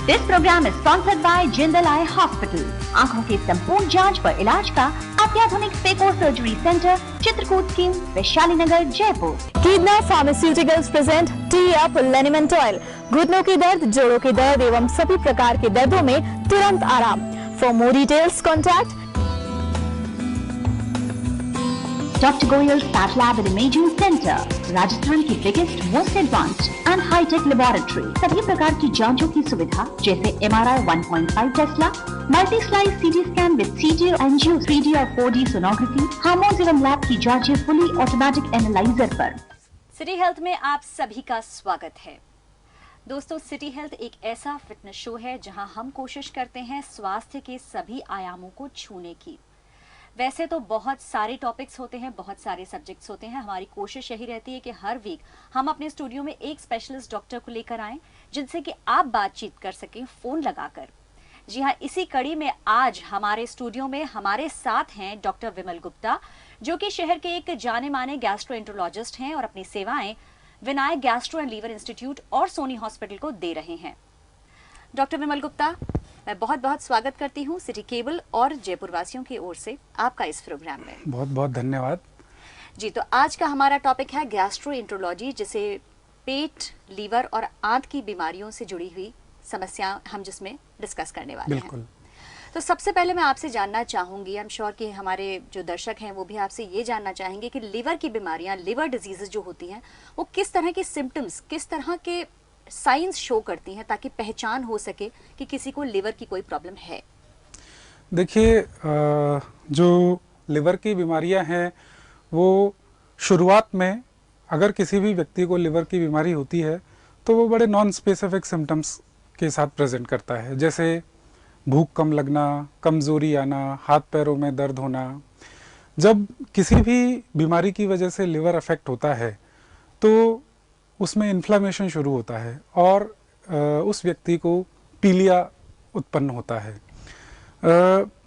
This program is sponsored by Jindal eye hospital. आंखों की संपूर्ण जांच व इलाज का अत्याधुनिक phaco surgery centre, Chitrakoot scheme, Vaishali Nagar, Jaipur. कीदना फार्मास्यूटिकल्स प्रेजेंट टी अप लेनिमेंट ऑयल। घुटनों की दर्द, जोड़ों के दर्द एवं सभी प्रकार के दर्दों में तुरंत आराम। For more details contact Dr. Goyal's Path Lab and Imaging Center, Rajasthan की biggest, most advanced and hi tech laboratory. सभी प्रकार की जांचों की सुविधा जैसे MRI 1.5 Tesla, multi slice CT scan with CT, angio, 3D और 4D सोनोग्राफी, हार्मोन्स एवं लैब की जांचें फुली ऑटोमेटिक एनालाइजर पर। सिटी हेल्थ में आप सभी का स्वागत है। दोस्तों, सिटी हेल्थ एक ऐसा फिटनेस शो है जहां हम कोशिश करते हैं स्वास्थ्य के सभी आयामों को छूने की। वैसे तो बहुत सारे टॉपिक्स होते हैं, बहुत सारे सब्जेक्ट्स होते हैं। हमारी कोशिश यही रहती है कि हर वीक हम अपने स्टूडियो में एक स्पेशलिस्ट डॉक्टर को लेकर आएं जिनसे कि आप बातचीत कर सकें फोन लगाकर। जी हाँ, इसी कड़ी में आज हमारे स्टूडियो में हमारे साथ हैं डॉक्टर विमल गुप्ता, जो कि शहर के एक जाने माने गैस्ट्रोएंटरोलॉजिस्ट हैं और अपनी सेवाएं Vinayak gastro and liver institute और सोनी हॉस्पिटल को दे रहे हैं। डॉक्टर विमल गुप्ता, मैं बहुत बहुत स्वागत करती हूँ सिटी केबल और जयपुर वासियों की ओर से आपका इस प्रोग्राम में। बहुत बहुत धन्यवाद जी। तो आज का हमारा टॉपिक है गैस्ट्रोएंटरोलॉजी, जिसे पेट, लीवर और आंत की बीमारियों से जुड़ी हुई समस्या हम जिसमें डिस्कस करने वाले हैं। तो सबसे पहले मैं आपसे जानना चाहूंगी, आई एम श्योर कि हमारे जो दर्शक हैं वो भी आपसे ये जानना चाहेंगे कि लीवर की बीमारियां, लीवर डिजीजेस जो होती हैं, वो किस तरह के सिम्टम्स, किस तरह के साइंस शो करती हैं ताकि पहचान हो सके कि किसी को लिवर की कोई प्रॉब्लम है। देखिए, जो लिवर की बीमारियां हैं वो शुरुआत में अगर किसी भी व्यक्ति को लिवर की बीमारी होती है तो वो बड़े नॉन स्पेसिफिक सिम्टम्स के साथ प्रेजेंट करता है, जैसे भूख कम लगना, कमज़ोरी आना, हाथ पैरों में दर्द होना। जब किसी भी बीमारी की वजह से लिवर अफेक्ट होता है तो उसमें इन्फ्लामेशन शुरू होता है और उस व्यक्ति को पीलिया उत्पन्न होता है।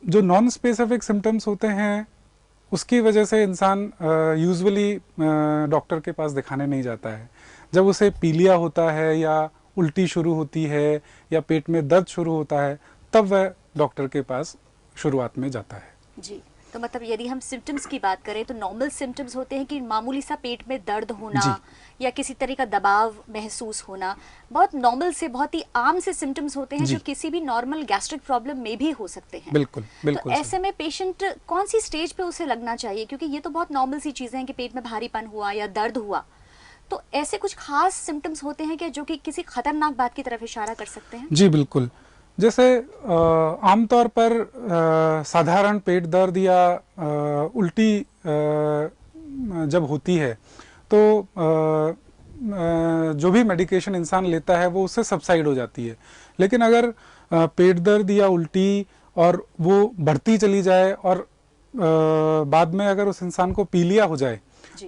जो नॉन स्पेसिफिक सिम्टम्स होते हैं उसकी वजह से इंसान यूजुअली डॉक्टर के पास दिखाने नहीं जाता है। जब उसे पीलिया होता है या उल्टी शुरू होती है या पेट में दर्द शुरू होता है तब वह डॉक्टर के पास शुरुआत में जाता है। जी। तो मतलब यदि हम सिम्टम्स की बात करें तो नॉर्मल सिम्टम्स होते हैं कि मामूली सा पेट में दर्द होना या किसी तरह का दबाव महसूस होना, बहुत नॉर्मल से, बहुत ही आम से सिम्टम्स होते हैं जो किसी भी नॉर्मल गैस्ट्रिक प्रॉब्लम में भी हो सकते हैं। बिल्कुल बिल्कुल। तो ऐसे में पेशेंट कौन सी स्टेज पे उसे लगना चाहिए, क्योंकि ये तो बहुत नॉर्मल सी चीजें हैं कि पेट में भारीपन हुआ या दर्द हुआ, तो ऐसे कुछ खास सिम्टम्स होते हैं क्या जो कि किसी खतरनाक बात की तरफ इशारा कर सकते हैं? जी बिल्कुल। जैसे आमतौर पर साधारण पेट दर्द या उल्टी जब होती है तो जो भी मेडिकेशन इंसान लेता है वो उससे सबसाइड हो जाती है। लेकिन अगर पेट दर्द या उल्टी और वो बढ़ती चली जाए और बाद में अगर उस इंसान को पीलिया हो जाए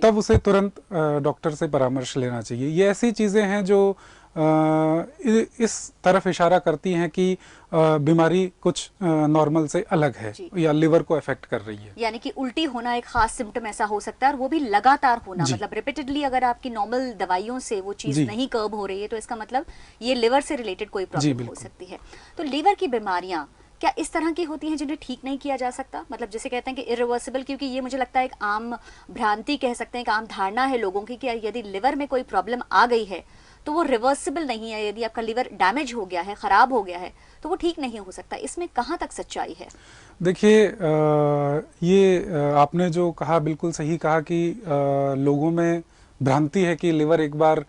तब उसे तुरंत डॉक्टर से परामर्श लेना चाहिए। ये ऐसी चीज़ें हैं जो इस तरफ इशारा करती हैं कि बीमारी कुछ नॉर्मल से अलग है या लिवर को अफेक्ट कर रही है। यानी कि उल्टी होना एक खास सिम्टम ऐसा हो सकता है और वो भी लगातार होना, मतलब रिपीटेडली अगर आपकी नॉर्मल दवाइयों से वो चीज नहीं कर्ब हो रही है तो इसका मतलब ये लिवर से रिलेटेड कोई प्रॉब्लम हो सकती है। तो लिवर की बीमारियां क्या इस तरह की होती हैं जिन्हें ठीक नहीं किया जा सकता, मतलब जैसे कहते हैं कि इरिवर्सिबल, क्योंकि ये मुझे लगता है एक आम भ्रांति कह सकते हैं, एक आम धारणा है लोगों की कि यदि लिवर में कोई प्रॉब्लम आ गई है तो वो रिवर्सिबल नहीं है। यदि आपका लिवर डैमेज हो गया है, खराब हो गया है, तो वो ठीक नहीं हो सकता। इसमें कहाँ तक सच्चाई है? देखिए, ये आपने जो कहा बिल्कुल सही कहा कि लोगों में भ्रांति है कि लिवर एक बार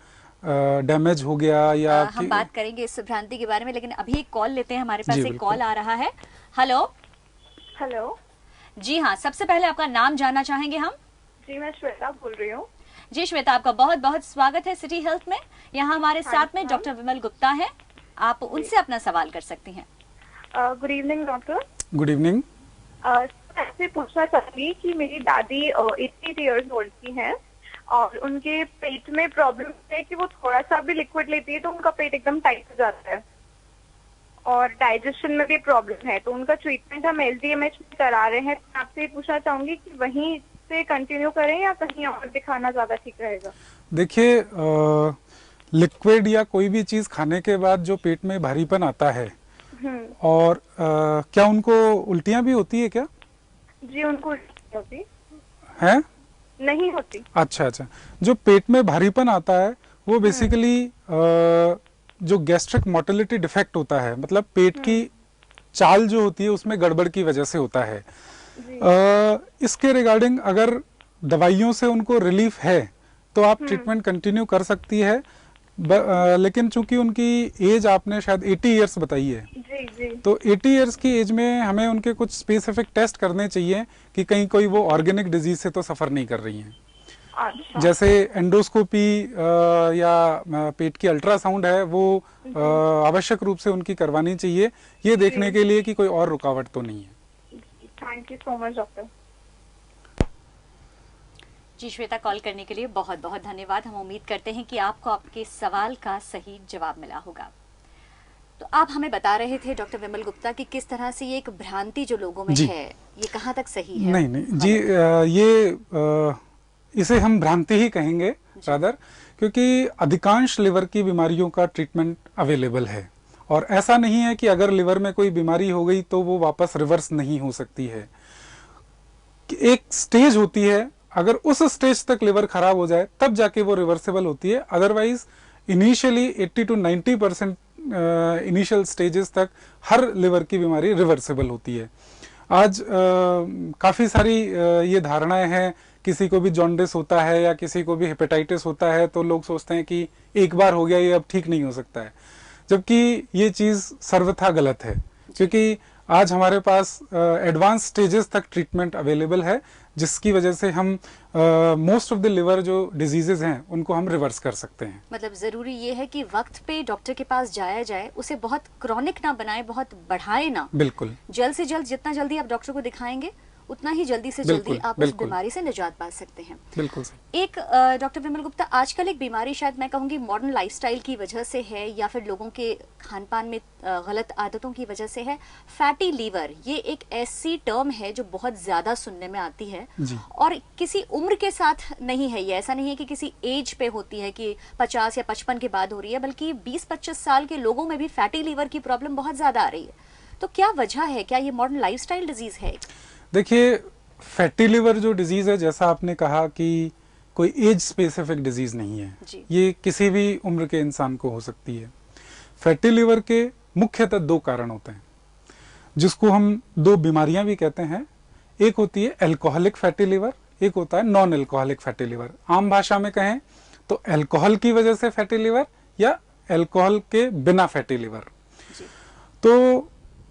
डैमेज हो गया या हम बात करेंगे इस भ्रांति के बारे में, लेकिन अभी एक कॉल लेते हैं। हमारे पास एक कॉल आ रहा है। हेलो। हेलो। जी हाँ, सबसे पहले आपका नाम जानना चाहेंगे हम। जी, मैं श्वेता बोल रही हूँ। जी श्वेता, आपका बहुत बहुत स्वागत है सिटी हेल्थ में। यहाँ हमारे साथ में डॉक्टर विमल गुप्ता है, आप उनसे अपना सवाल कर सकती हैं। Good evening doctor. Good evening. ऐसे पूछना चाहूंगी कि मेरी दादी 80 इयर्स ओल्ड की हैं और उनके पेट में प्रॉब्लम है कि वो थोड़ा सा भी लिक्विड लेती है तो उनका पेट एकदम टाइट हो जाता है और डाइजेशन में भी प्रॉब्लम है। तो उनका ट्रीटमेंट हम LGMH में करा रहे हैं। तो आपसे पूछना चाहूंगी कि वहीं से कंटिन्यू करें या कहीं और दिखाना ज्यादा ठीक रहेगा? देखिए, लिक्विड या कोई भी चीज खाने के बाद जो पेट में भारीपन आता है, और क्या उनको उल्टियां भी होती है क्या? जी उनको उल्टी होती है? नहीं होती। अच्छा अच्छा। जो पेट में भारीपन आता है वो बेसिकली जो गैस्ट्रिक मोटिलिटी डिफेक्ट होता है, मतलब पेट की चाल जो होती है उसमें गड़बड़ की वजह से होता है। इसके रिगार्डिंग अगर दवाइयों से उनको रिलीफ है तो आप ट्रीटमेंट कंटिन्यू कर सकती है, लेकिन चूंकि उनकी एज आपने शायद 80 इयर्स बताई है, जी। तो 80 इयर्स की एज में हमें उनके कुछ स्पेसिफिक टेस्ट करने चाहिए कि कहीं कोई वो ऑर्गेनिक डिजीज से तो सफर नहीं कर रही हैं। अच्छा। जैसे एंडोस्कोपी या पेट की अल्ट्रासाउंड है वो आवश्यक रूप से उनकी करवानी चाहिए, ये देखने के लिए कि कोई और रुकावट तो नहीं है। Thank you so much doctor. जी श्वेता, कॉल करने के लिए बहुत बहुत धन्यवाद। हम उम्मीद करते हैं कि आपको आपके सवाल का सही जवाब मिला होगा। तो आप हमें बता रहे थे डॉक्टर विमल गुप्ता कि किस तरह से ये एक भ्रांति जो लोगों में है, ये कहाँ तक सही है? नहीं जी, ये इसे हम भ्रांति ही कहेंगे रादर, क्योंकि अधिकांश लिवर की बीमारियों का ट्रीटमेंट अवेलेबल है, और ऐसा नहीं है कि अगर लिवर में कोई बीमारी हो गई तो वो वापस रिवर्स नहीं हो सकती है। एक स्टेज होती है, अगर उस स्टेज तक लिवर खराब हो जाए तब जाके वो रिवर्सिबल होती है, otherwise initially 80 to 90% initial stages तक हर लिवर की बीमारी रिवर्सिबल होती है। आज काफी सारी ये धारणाएं हैं, किसी को भी जॉन्डिस होता है या किसी को भी हेपेटाइटिस होता है तो लोग सोचते हैं कि एक बार हो गया ये अब ठीक नहीं हो सकता है, जबकि ये चीज सर्वथा गलत है, क्योंकि आज हमारे पास एडवांस स्टेजेस तक ट्रीटमेंट अवेलेबल है, जिसकी वजह से हम मोस्ट ऑफ द लिवर जो डिजीजेस हैं उनको हम रिवर्स कर सकते हैं। मतलब जरूरी ये है कि वक्त पे डॉक्टर के पास जाया जाए, उसे बहुत क्रॉनिक ना बनाए, बहुत बढ़ाए ना। बिल्कुल, जल्द से जल्द, जितना जल्दी आप डॉक्टर को दिखाएंगे उतना ही जल्दी से जल्दी आप उस बीमारी से निजात पा सकते हैं। बिल्कुल। एक डॉक्टर विमल गुप्ता, आजकल एक बीमारी शायद मैं कहूंगी मॉडर्न लाइफस्टाइल की वजह से है या फिर लोगों के खान पान में गलत आदतों की वजह से है, फैटी लीवर। ये एक ऐसी टर्म है जो बहुत ज्यादा सुनने में आती है और किसी उम्र के साथ नहीं है। ये ऐसा नहीं है कि किसी एज पे होती है कि 50 या 55 के बाद हो रही है, बल्कि 20-25 साल के लोगों में भी फैटी लीवर की प्रॉब्लम बहुत ज्यादा आ रही है। तो क्या वजह है? क्या ये मॉडर्न लाइफस्टाइल डिजीज है? देखिए, फैटी लिवर जो डिजीज है, जैसा आपने कहा कि कोई एज स्पेसिफिक डिजीज नहीं है, ये किसी भी उम्र के इंसान को हो सकती है। फैटी लिवर के मुख्यतः दो कारण होते हैं, जिसको हम दो बीमारियां भी कहते हैं। एक होती है अल्कोहलिक फैटी लिवर, एक होता है नॉन अल्कोहलिक फैटी लिवर। आम भाषा में कहें तो अल्कोहल की वजह से फैटी लिवर या अल्कोहल के बिना फैटी लिवर। तो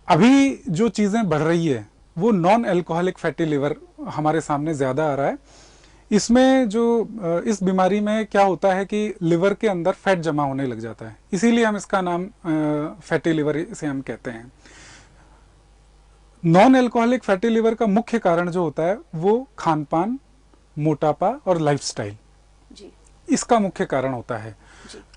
अभी जो चीजें बढ़ रही है वो नॉन अल्कोहलिक फैटी लिवर हमारे सामने ज्यादा आ रहा है। इसमें जो इस बीमारी में क्या होता है कि लिवर के अंदर फैट जमा होने लग जाता है, इसीलिए हम इसका नाम फैटी लिवर इसे हम कहते हैं। नॉन अल्कोहलिक फैटी लिवर का मुख्य कारण जो होता है वो खान पान, मोटापा और लाइफस्टाइल, इसका मुख्य कारण होता है।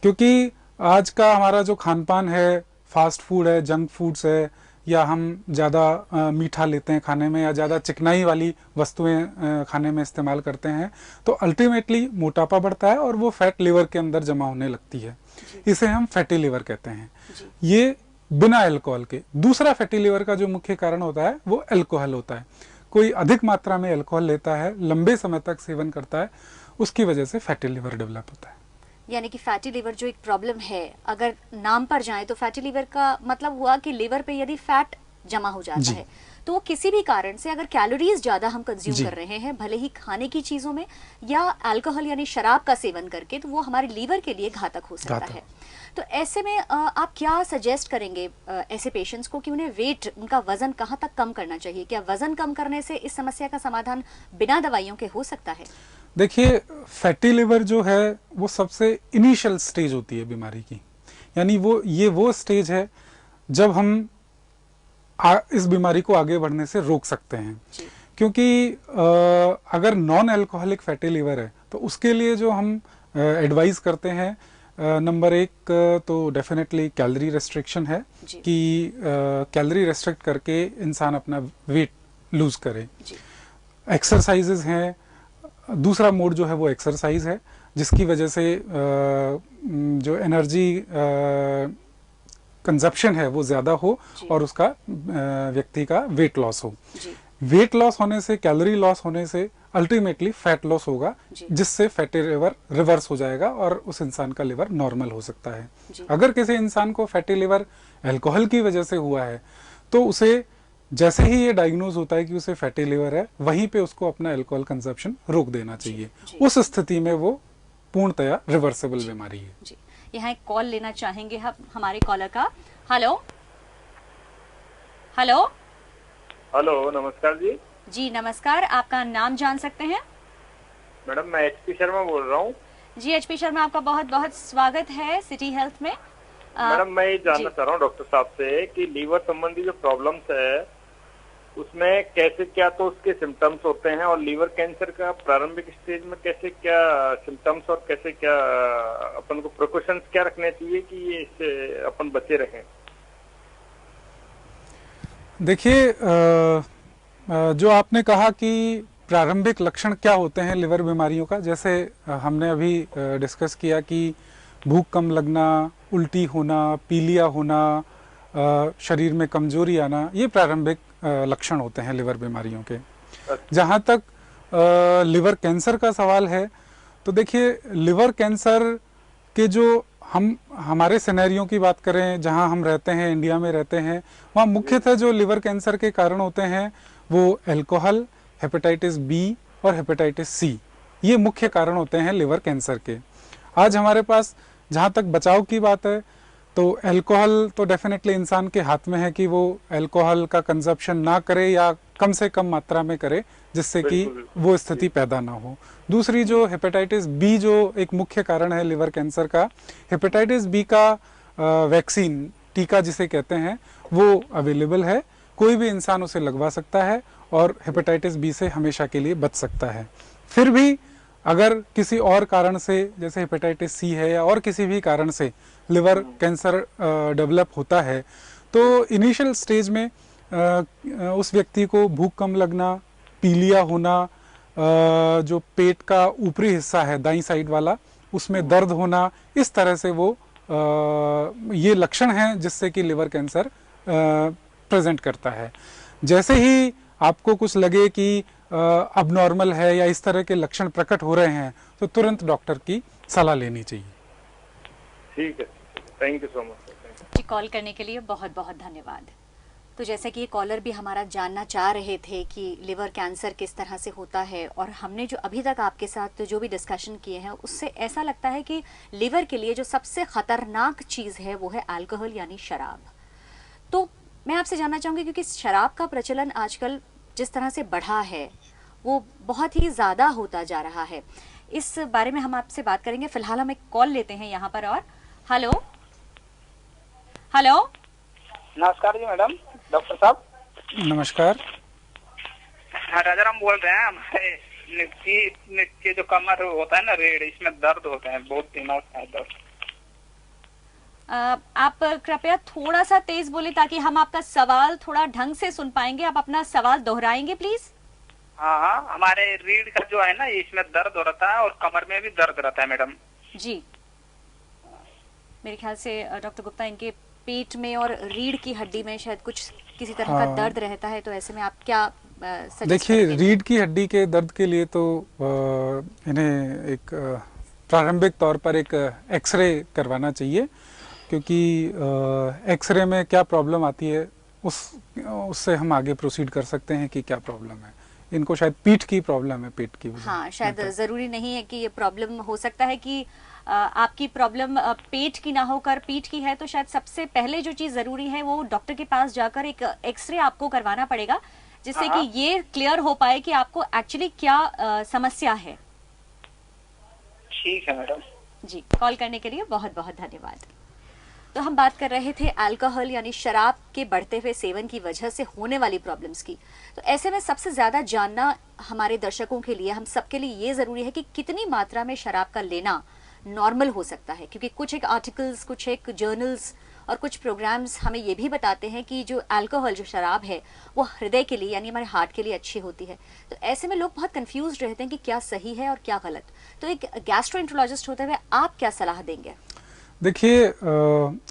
क्योंकि आज का हमारा जो खान पान है, फास्ट फूड है, जंक फूड्स है, या हम ज़्यादा मीठा लेते हैं खाने में, या ज़्यादा चिकनाई वाली वस्तुएं खाने में इस्तेमाल करते हैं, तो अल्टीमेटली मोटापा बढ़ता है और वो फैट लिवर के अंदर जमा होने लगती है। इसे हम फैटी लिवर कहते हैं। ये बिना अल्कोहल के। दूसरा फैटी लिवर का जो मुख्य कारण होता है वो अल्कोहल होता है। कोई अधिक मात्रा में अल्कोहल लेता है, लंबे समय तक सेवन करता है, उसकी वजह से फैटी लिवर डेवलप होता है। यानी कि फैटी लिवर जो एक प्रॉब्लम है, अगर नाम पर जाए तो फैटी लिवर का मतलब हुआ कि लिवर पे यदि फैट जमा हो जाता है तो वो किसी भी कारण से, अगर कैलोरीज ज्यादा हम कंज्यूम कर रहे हैं, भले ही खाने की चीजों में या अल्कोहल यानी शराब का सेवन करके, तो वो हमारे लीवर के लिए घातक हो सकता है। तो ऐसे में आप क्या सजेस्ट करेंगे ऐसे पेशेंट्स को कि उन्हें वेट, उनका वजन कहाँ तक कम करना चाहिए? क्या वजन कम करने से इस समस्या का समाधान बिना दवाइयों के हो सकता है? देखिए, फैटी लिवर जो है वो सबसे इनिशियल स्टेज होती है बीमारी की, यानी वो स्टेज है जब हम इस बीमारी को आगे बढ़ने से रोक सकते हैं। क्योंकि अगर नॉन अल्कोहलिक फैटी लिवर है तो उसके लिए जो हम एडवाइस करते हैं, नंबर 1 तो डेफिनेटली कैलोरी रेस्ट्रिक्शन है कि कैलोरी रेस्ट्रिक्ट करके इंसान अपना वेट लूज करे। एक्सरसाइजेज हैं, दूसरा मोड जो है वो एक्सरसाइज है। जिसकी वजह से जो एनर्जी कंजप्शन है वो ज़्यादा हो और उसका व्यक्ति का वेट लॉस हो। वेट लॉस होने से, कैलोरी लॉस होने से अल्टीमेटली फैट लॉस होगा, जिससे फैटी लिवर रिवर्स हो जाएगा और उस इंसान का लिवर नॉर्मल हो सकता है। अगर किसी इंसान को फैटी लिवर अल्कोहल की वजह से हुआ है तो उसे जैसे ही ये डायग्नोज होता है कि उसे फैटी लिवर है, वहीं पे उसको अपना अल्कोहल कंजप्शन रोक देना चाहिए। उस स्थिति में वो पूर्णतया रिवर्सेबल बीमारी है। जी, यहाँ एक कॉल लेना चाहेंगे हम हमारे कॉलर का। हेलो हेलो हेलो, नमस्कार जी। जी नमस्कार, आपका नाम जान सकते हैं? मैडम मैं एचपी शर्मा बोल रहा हूँ। जी एचपी शर्मा, आपका बहुत बहुत स्वागत है सिटी हेल्थ में। मैडम मैं ये जानना चाह रहा हूँ डॉक्टर साहब से कि लीवर संबंधी जो प्रॉब्लम्स है उसमें कैसे क्या तो उसके सिम्टम्स होते हैं, और लीवर कैंसर का प्रारंभिक स्टेज में कैसे क्या सिम्टम्स और कैसे क्या अपन को प्रिकॉशंस क्या रखने चाहिए कि ये इससे अपन बचे रहें। देखिए, जो आपने कहा कि प्रारंभिक लक्षण क्या होते हैं लिवर बीमारियों का, जैसे हमने अभी डिस्कस किया कि भूख कम लगना, उल्टी होना, पीलिया होना, शरीर में कमजोरी आना, ये प्रारंभिक लक्षण होते हैं लिवर बीमारियों के। जहाँ तक लिवर कैंसर का सवाल है तो देखिए, लिवर कैंसर के जो हमारे सिनेरियो की बात करें, जहाँ हम रहते हैं, इंडिया में रहते हैं, वहाँ मुख्यतः जो लिवर कैंसर के कारण होते हैं वो अल्कोहल, हेपेटाइटिस बी और हेपेटाइटिस सी, ये मुख्य कारण होते हैं लिवर कैंसर के। आज हमारे पास जहाँ तक बचाव की बात है तो अल्कोहल तो डेफिनेटली इंसान के हाथ में है कि वो अल्कोहल का कंजप्शन ना करे या कम से कम मात्रा में करे, जिससे कि वो स्थिति पैदा ना हो। दूसरी जो हेपेटाइटिस बी जो एक मुख्य कारण है लिवर कैंसर का, हेपेटाइटिस बी का वैक्सीन, टीका जिसे कहते हैं, वो अवेलेबल है, कोई भी इंसान उसे लगवा सकता है और हेपेटाइटिस बी से हमेशा के लिए बच सकता है। फिर भी अगर किसी और कारण से, जैसे हेपेटाइटिस सी है या और किसी भी कारण से लिवर कैंसर डेवलप होता है तो इनिशियल स्टेज में उस व्यक्ति को भूख कम लगना, पीलिया होना, जो पेट का ऊपरी हिस्सा है दाईं साइड वाला, उसमें दर्द होना, इस तरह से वो ये लक्षण हैं जिससे कि लिवर कैंसर प्रेजेंट करता है। जैसे ही आपको कुछ लगे कि अब नॉर्मल है या इस तरह के लक्षण प्रकट हो रहे हैं तो तुरंत डॉक्टर की सलाह लेनी चाहिए। ठीक है, थैंक यू सो मच। जी, कॉल करने के लिए बहुत बहुत धन्यवाद। तो जैसे कि ये कॉलर भी हमारा जानना चाह रहे थे कि लिवर कैंसर किस तरह से होता है, और हमने जो अभी तक आपके साथ जो भी डिस्कशन किए हैं उससे ऐसा लगता है कि लिवर के लिए जो सबसे खतरनाक चीज़ है वो है अल्कोहल यानी शराब। तो मैं आपसे जानना चाहूँगी, क्योंकि शराब का प्रचलन आजकल जिस तरह से बढ़ा है वो बहुत ही ज़्यादा होता जा रहा है, इस बारे में हम आपसे बात करेंगे। फिलहाल हम एक कॉल लेते हैं यहाँ पर। और हेलो हेलो, नमस्कार जी मैडम, डॉक्टर साहब नमस्कार। हाँ, राजाराम बोल रहे हैं। हमारे के जो कमर होता है ना, रीढ़, इसमें दर्द होता है, बहुत दिनों से है दर्द। आप कृपया थोड़ा सा तेज बोले ताकि हम आपका सवाल थोड़ा ढंग से सुन पाएंगे। आप अपना सवाल दोहराएंगे प्लीज? हाँ, हमारे रीढ़ का जो है ना, इसमें दर्द हो रहा है और कमर में भी दर्द रहता है मैडम जी। मेरे ख्याल से डॉक्टर गुप्ता, इनके पेट में और रीढ़ की हड्डी में शायद कुछ किसी तरह का दर्द रहता है, तो ऐसे में आप क्या देखिए, रीढ़ की हड्डी के दर्द के लिए तो इन्हें एक प्रारंभिक तौर पर एक एक्सरे करवाना चाहिए, क्योंकि एक्सरे में क्या प्रॉब्लम आती है उससे हम आगे प्रोसीड कर सकते हैं कि क्या प्रॉब्लम है। इनको शायद पीठ की प्रॉब्लम है, पेट की। हाँ, शायद जरूरी नहीं है कि ये प्रॉब्लम, हो सकता है कि आपकी प्रॉब्लम पेट की ना होकर पीठ की है, तो शायद सबसे पहले जो चीज जरूरी है वो डॉक्टर के पास जाकर एक एक्सरे आपको करवाना पड़ेगा, जिससे कि ये क्लियर हो पाए कि आपको एक्चुअली क्या समस्या है। ठीक है मैडम जी, कॉल करने के लिए बहुत बहुत धन्यवाद। तो हम बात कर रहे थे अल्कोहल यानी शराब के बढ़ते हुए सेवन की वजह से होने वाली प्रॉब्लम्स की। तो ऐसे में सबसे ज्यादा जानना हमारे दर्शकों के लिए, हम सबके लिए ये जरूरी है कि कितनी मात्रा में शराब का लेना नॉर्मल हो सकता है, क्योंकि कुछ एक आर्टिकल्स, कुछ एक जर्नल्स और कुछ प्रोग्राम्स हमें ये भी बताते हैं कि जो अल्कोहल, जो शराब है, वो हृदय के लिए यानी हमारे हार्ट के लिए अच्छी होती है। तो ऐसे में लोग बहुत कंफ्यूज रहते हैं कि क्या सही है और क्या गलत। तो एक गैस्ट्रोएंटरोलॉजिस्ट होते हुए आप क्या सलाह देंगे? देखिए,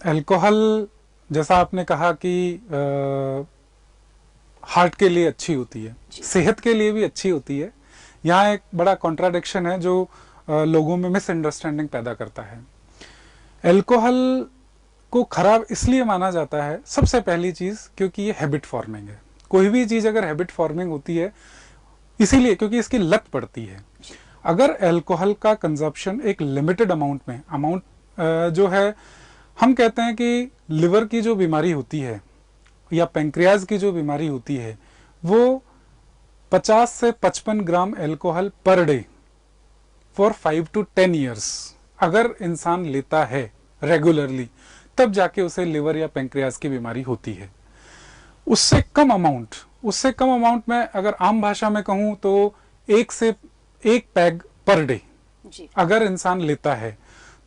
अल्कोहल जैसा आपने कहा कि हार्ट के लिए अच्छी होती है, सेहत के लिए भी अच्छी होती है। यहाँ एक बड़ा कॉन्ट्राडिक्शन है जो लोगों में मिसअंडरस्टैंडिंग पैदा करता है। अल्कोहल को खराब इसलिए माना जाता है, सबसे पहली चीज क्योंकि ये हैबिट फॉर्मिंग है। कोई भी चीज अगर हैबिट फॉर्मिंग होती है इसीलिए क्योंकि इसकी लत पड़ती है। अगर अल्कोहल का कंजप्शन एक लिमिटेड अमाउंट जो है, हम कहते हैं कि लिवर की जो बीमारी होती है या पेंक्रियाज की जो बीमारी होती है वो 50 से 55 gram alcohol per day for 5 to 10 years अगर इंसान लेता है रेगुलरली, तब जाके उसे लिवर या पेंक्रियाज की बीमारी होती है। उससे कम अमाउंट में अगर आम भाषा में कहूं तो 1 पैग पर डे अगर इंसान लेता है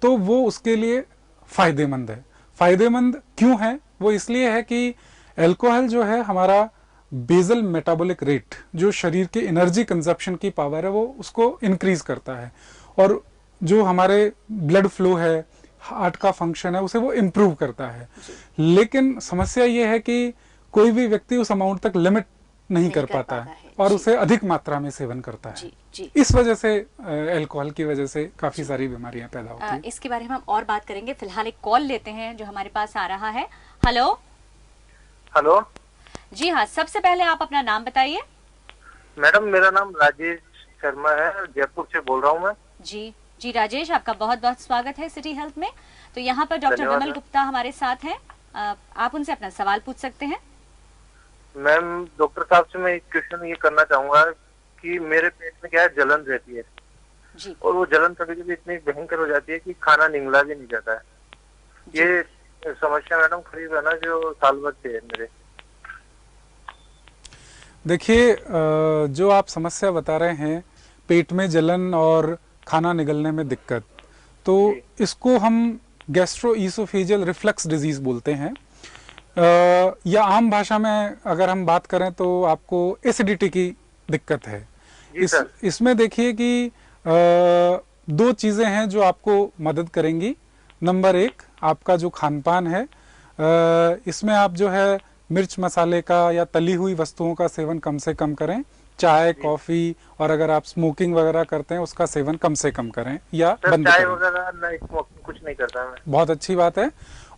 तो वो उसके लिए फायदेमंद है। फायदेमंद क्यों है? वो इसलिए है कि अल्कोहल जो है हमारा बेजल मेटाबॉलिक रेट, जो शरीर के एनर्जी कंजप्शन की पावर है, वो उसको इंक्रीज करता है और जो हमारे ब्लड फ्लो है, हार्ट का फंक्शन है, उसे वो इम्प्रूव करता है। लेकिन समस्या ये है कि कोई भी व्यक्ति उस अमाउंट तक लिमिट नहीं कर पाता है और उसे अधिक मात्रा में सेवन करता है। इस वजह से अल्कोहल की वजह से काफी सारी बीमारियां पैदा होती हैं। इसके बारे में हम और बात करेंगे। फिलहाल एक कॉल लेते हैं जो हमारे पास आ रहा है। हेलो जी हाँ, सबसे पहले आप अपना नाम बताइए। मैडम, मेरा नाम राजेश शर्मा है, जयपुर से बोल रहा हूँ मैं। जी राजेश, आपका बहुत बहुत स्वागत है सिटी हेल्थ में। तो यहाँ पर डॉक्टर विमल गुप्ता हमारे साथ हैं, आप उनसे अपना सवाल पूछ सकते हैं। मैम, डॉक्टर साहब से मैं एक क्वेश्चन ये करना चाहूंगा कि मेरे पेट में क्या है, जलन रहती है जी। और वो जलन कभी कभी इतनी भयंकर हो जाती है कि खाना निगला भी नहीं जाता है। ये समस्या मैडम करीब है ना जो साल भर से है मेरे। देखिए, जो आप समस्या बता रहे हैं, पेट में जलन और खाना निगलने में दिक्कत, तो इसको हम गैस्ट्रोईसोफेजियल रिफ्लक्स डिजीज बोलते हैं, या आम भाषा में अगर हम बात करें तो आपको एसिडिटी की दिक्कत है। इसमें देखिए कि 2 चीजें हैं जो आपको मदद करेंगी। नंबर 1, आपका जो खान पान है, इसमें आप जो है मिर्च मसाले का या तली हुई वस्तुओं का सेवन कम से कम करें। चाय, कॉफी और अगर आप स्मोकिंग वगैरह करते हैं उसका सेवन कम से कम करें या बंद चाय करें। वगैरह नहीं, कुछ नहीं करता मैं। बहुत अच्छी बात है।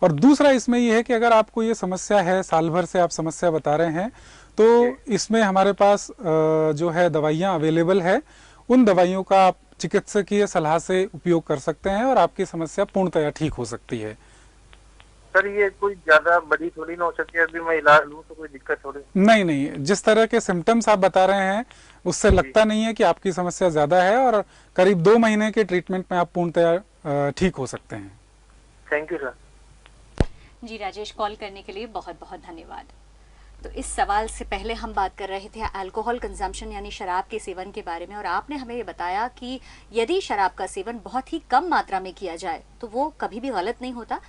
और दूसरा इसमें ये है कि अगर आपको ये समस्या है, साल भर से आप समस्या बता रहे हैं, तो इसमें हमारे पास जो है दवाइयाँ अवेलेबल है। उन दवाइयों का आप चिकित्सकीय सलाह से उपयोग कर सकते हैं और आपकी समस्या पूर्णतया ठीक हो सकती है। सर, ये कोई ज्यादा बड़ी थोड़ी ना हो सकती है, अभी मैं इलाज लूं तो कोई दिक्कत थोड़ी? नहीं, जिस तरह के सिम्टम्स आप बता रहे हैं उससे लगता नहीं है कि आपकी समस्या ज्यादा है और करीब 2 महीने के ट्रीटमेंट में आप पूर्णतया ठीक हो सकते हैं। Thank you sir. जी राजेश, कॉल करने के लिए बहुत बहुत धन्यवाद। तो इस सवाल से पहले हम बात कर रहे थे अल्कोहल कंजम्पशन यानी शराब के सेवन के बारे में, और आपने हमें ये बताया कि यदि शराब का सेवन बहुत ही कम मात्रा में किया जाए तो वो कभी भी गलत नहीं होता,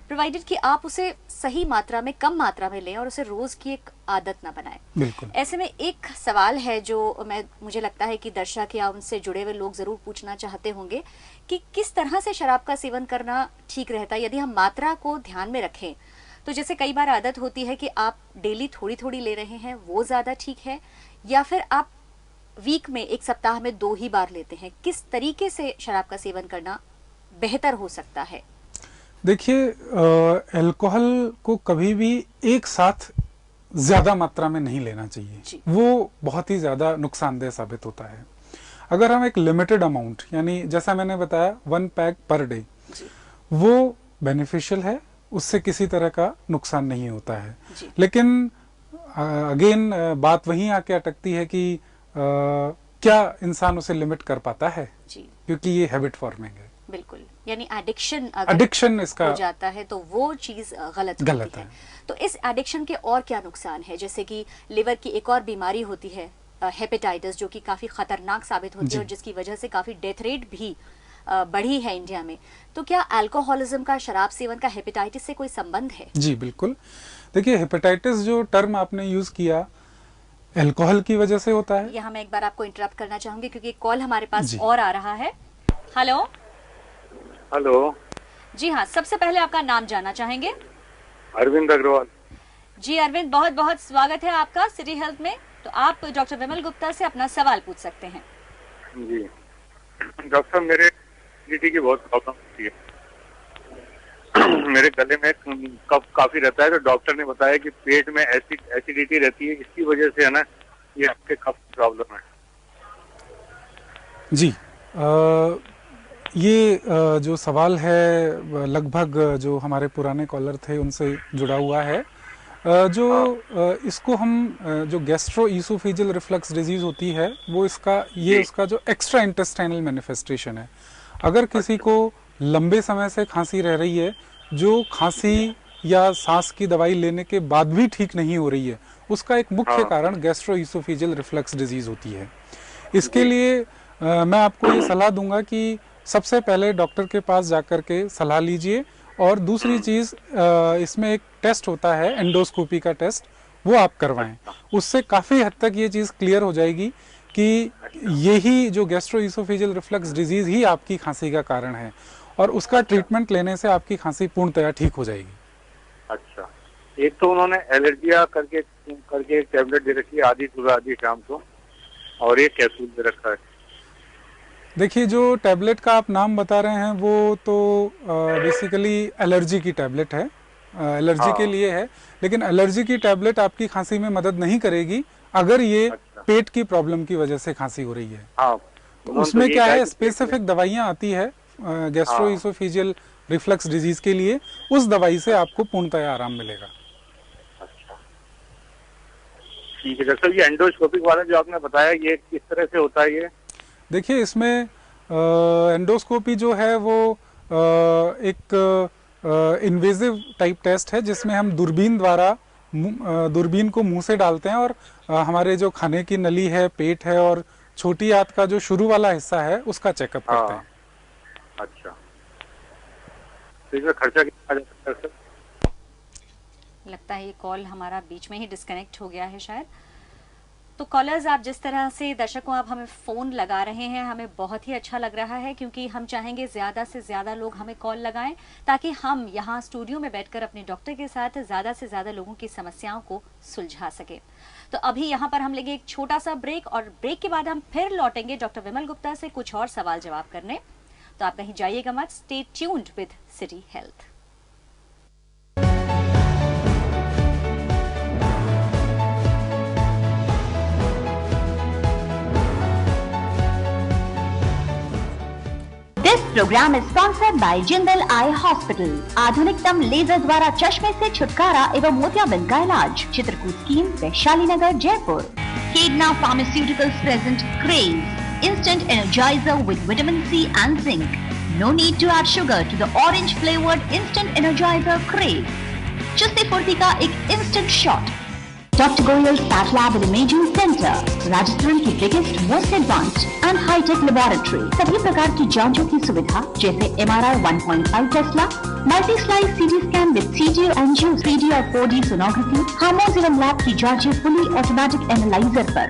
प्रोवाइडेड कि आप उसे सही मात्रा में, कम मात्रा में लें और उसे रोज की एक आदत ना बनाएं। बिल्कुल। ऐसे में एक सवाल है जो मुझे लगता है कि दर्शक या उनसे जुड़े हुए लोग जरूर पूछना चाहते होंगे कि किस तरह से शराब का सेवन करना ठीक रहता है यदि हम मात्रा को ध्यान में रखें। तो जैसे कई बार आदत होती है कि आप डेली थोड़ी थोड़ी ले रहे हैं, वो ज्यादा ठीक है, या फिर आप वीक में, एक सप्ताह में 2 ही बार लेते हैं। किस तरीके से शराब का सेवन करना बेहतर हो सकता है? देखिए, अल्कोहल को कभी भी एक साथ ज्यादा मात्रा में नहीं लेना चाहिए, वो बहुत ही ज्यादा नुकसानदेह साबित होता है। अगर हम एक लिमिटेड अमाउंट, यानी जैसा मैंने बताया 1 पैक पर डे, वो बेनिफिशियल है, उससे किसी तरह का नुकसान नहीं होता है। लेकिन अगेन बात वहीं आके अटकती है कि क्या इंसान उसे लिमिट कर पाता है, क्योंकि ये हैबिट फॉर्मिंग है। बिल्कुल, यानी एडिक्शन इसका हो जाता है तो वो चीज गलत है। तो इस एडिक्शन के और क्या नुकसान है? जैसे कि लिवर की एक और बीमारी होती है हेपेटाइटिस, जो कि काफी खतरनाक साबित होती है और जिसकी वजह से काफी डेथ रेट भी बढ़ी है इंडिया में, तो क्या अल्कोहलिज्म का, शराब सेवन का हेपेटाइटिस से कोई संबंध है? जी बिल्कुल। देखिए, हेपेटाइटिस जो टर्म आपने यूज किया, अल्कोहल की वजह से होता है। यहाँ मैं एक बार आपको इंटरप्ट करना चाहूंगी क्योंकि कॉल हमारे पास और आ रहा है। हेलो। हेलो। जी हाँ, सबसे पहले आपका नाम जानना चाहेंगे। अरविंद अग्रवाल। जी अरविंद, बहुत बहुत स्वागत है आपका सिटी हेल्थ में। तो आप डॉक्टर विमल गुप्ता से अपना सवाल पूछ सकते हैं। जी डॉक्टर साहब, मेरे एसिडिटी की बहुत प्रॉब्लम होती है। मेरे गले में कफ काफी रहता है, तो डॉक्टर ने बताया कि पेट में एसिडिटी रहती है, इसकी वजह से है ना ये आपके कफ प्रॉब्लम है। जी ये जो सवाल है लगभग जो हमारे पुराने कॉलर थे उनसे जुड़ा हुआ है। इसको हम जो गैस्ट्रो ईसोफेजियल रिफ्लक्स डिजीज होती है वो उसका जो एक्स्ट्रा इंटेस्टाइनल मैनिफेस्टेशन है। अगर किसी को लंबे समय से खांसी रह रही है, जो खांसी या सांस की दवाई लेने के बाद भी ठीक नहीं हो रही है, उसका एक मुख्य कारण गैस्ट्रो ईसोफेजियल रिफ्लक्स डिजीज होती है। इसके लिए मैं आपको ये सलाह दूंगा कि सबसे पहले डॉक्टर के पास जाकर के सलाह लीजिए, और दूसरी चीज इसमें एक टेस्ट होता है, एंडोस्कोपी का टेस्ट, वो आप करवाएं। उससे काफी हद तक ये चीज क्लियर हो जाएगी कि यही जो गैस्ट्रोइसोफेजियल रिफ्लक्स डिजीज ही आपकी खांसी का कारण है, और उसका ट्रीटमेंट लेने से आपकी खांसी पूर्णतया ठीक हो जाएगी। अच्छा, एक तो उन्होंने एलर्जिया करके एक टैबलेट दे रखी है, आधी सुबह आधी शाम को, और एक कैप्सूल दे रखा है। देखिए, जो टैबलेट का आप नाम बता रहे हैं वो तो बेसिकली एलर्जी की टैबलेट है, एलर्जी के लिए है, लेकिन एलर्जी की टैबलेट आपकी खांसी में मदद नहीं करेगी अगर ये पेट की प्रॉब्लम की वजह से खांसी हो रही है। तो उसमें क्या है, स्पेसिफिक दवाइयां आती है गैस्ट्रोइसोफेजियल रिफ्लक्स डिजीज के लिए, उस दवाई से आपको पूर्णतया आराम मिलेगा। ठीक है डॉक्टर, ये एंडोस्कोपिक वाला जो आपने बताया ये किस तरह से होता है? ये देखिए, इसमें एंडोस्कोपी जो है वो एक इन्वेजिव टाइप टेस्ट है, जिसमें हम दूरबीन को मुंह से डालते हैं और हमारे जो खाने की नली है, पेट है और छोटी आंत का जो शुरू वाला हिस्सा है उसका चेकअप करते हैं। अच्छा, तो इसमें खर्चा कितना आ जाता है सर? लगता है ये कॉल हमारा बीच में ही डिस्कनेक्ट हो गया है शायद। तो कॉलर्स, आप जिस तरह से दर्शकों आप हमें फोन लगा रहे हैं, हमें बहुत ही अच्छा लग रहा है, क्योंकि हम चाहेंगे ज्यादा से ज्यादा लोग हमें कॉल लगाएं, ताकि हम यहाँ स्टूडियो में बैठकर अपने डॉक्टर के साथ ज्यादा से ज्यादा लोगों की समस्याओं को सुलझा सके। तो अभी यहाँ पर हम लेंगे एक छोटा सा ब्रेक, और ब्रेक के बाद हम फिर लौटेंगे डॉक्टर विमल गुप्ता से कुछ और सवाल जवाब करने। तो आप कहीं जाइएगा मत, stay tuned with city health. This program is sponsored by Jindal Eye Hospital। आधुनिकतम लेजर द्वारा चश्मे से छुटकारा एवं मोतियाबिंद का इलाज। Chitrakoot scheme, Vaishali Nagar, Jaipur. Kedna Pharmaceuticals present Craze Instant Energizer with vitamin C and zinc। No need to add sugar to the orange flavored Instant Energizer Craze। चुस्ती फुर्ती का एक instant shot। Dr. Goyal's Path Lab and Imaging Center, Rajasthan की biggest, most advanced and hi tech laboratory. सभी प्रकार की जांचों की सुविधा जैसे MRI 1.5 Tesla, multi slice CT scan with CT angio, 3D और 4D सोनोग्राफी, हार्मोन्स एवं लैब की जांचें फुली ऑटोमेटिक एनालाइजर पर।